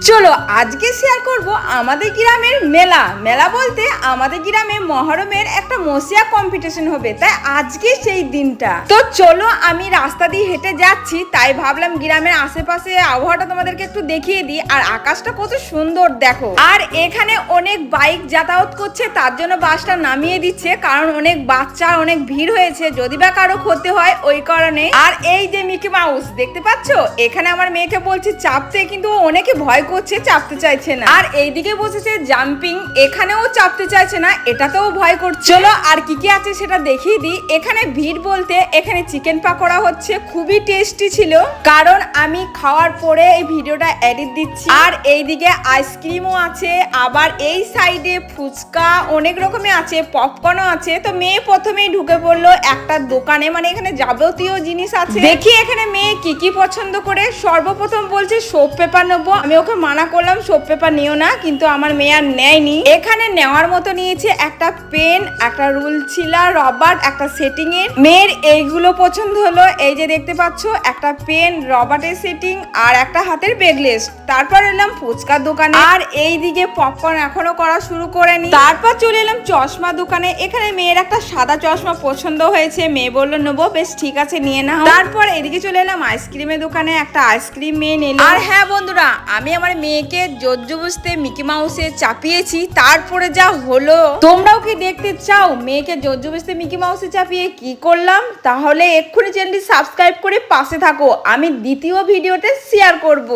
চলো আজকে শেয়ার করব আমাদের গ্রামের মেলা। মেলা বলতে আমাদের গ্রামে মহরমের একটা মসিয়া কম্পিটিশন হবে, তাই আজকে সেই দিনটা। তো চলো আমি রাস্তা দিয়ে হেঁটে যাচ্ছি, তাই ভাবলাম গ্রামের আশেপাশে আবহাওয়াটা তোমাদেরকে একটু দেখিয়ে দিই। আর আকাশটা কত সুন্দর দেখো। আর এখানে অনেক বাইক যাতায়াত করছে, তার জন্য বাসটা নামিয়ে দিচ্ছে, কারণ অনেক বাচ্চা অনেক ভিড় হয়েছে, যদি বা কারো ক্ষতি হয় ওই কারণে। আর এই যে মিকি মাউস দেখতে পাচ্ছ, এখানে আমার মেয়েকে বলছে চাপতে, কিন্তু অনেকে ভয় করছে, চাপতে চাইছে না। আর এইদিকে বসেছে জাম্পিং, এখানেও চাপতে চাইছে না, এটাতেও ভয় করছে। চলো আর কি কি আছে সেটা দেখিয়ে দিই। এখানে ভিড় বলতে এখানে চিকেন পাকোড়া হচ্ছে, খুবই টেস্টি ছিল, কারণ আমি খাওয়ার পরে এই ভিডিওটা এডিট দিচ্ছি। আর এইদিকে আইসক্রিমও আছে, আবার এই সাইডে ফুচকা অনেক রকমের আছে, পপকর্নও আছে। তো মেয়ে প্রথমেই ঢুকে পড়লো একটা দোকানে, মানে এখানে যাবতীয় জিনিস আছে। দেখি এখানে মেয়ে কি কি পছন্দ করে। সর্বপ্রথম বলছে সোপ পেপার নেবো, আমি ওকে মানা করলাম সোপ পেপার নিও না, কিন্তু আমার মেয়ে আর নেয়নি। এখানে নেওয়ার মতো নিয়েছে একটা পেন, একটা রুল ছিলা, রবার, একটা সেটিং এর। মেয়ের এইগুলো পছন্দ হলো, এই যে দেখতে পাচ্ছ একটা পেন, রবারের সেটিং আর একটা হাতের ব্যাগলেস। তারপর এলাম ফুচকার দোকানে, আর এইদিকে পপকর্ন এখনো করা শুরু করেনি। তারপর চলে এলাম চশমা দোকানে, এখানে মেয়ের একটা সাদা চশমা পছন্দ হয়েছে, মেয়ে বললো নেবো, বেশ ঠিক আছে নিয়ে নাও। তারপর এদিকে চলে এলাম আইসক্রিমের দোকানে, একটা আইসক্রিম মেয়ে নিল। আর হ্যাঁ বন্ধুরা, আমি আমার মেয়েকে জোরজবস্তি মিকি মাউসে চাপিয়েছি, তারপরে যা হলো। তোমরাও কি দেখতে চাও মেয়েকে জোরজবস্তি মিকি মাউসে চাপিয়ে কি করলাম? তাহলে এক্ষুনি চ্যানেলটি সাবস্ক্রাইব করে পাশে থাকো, আমি দ্বিতীয় ভিডিওতে শেয়ার করব।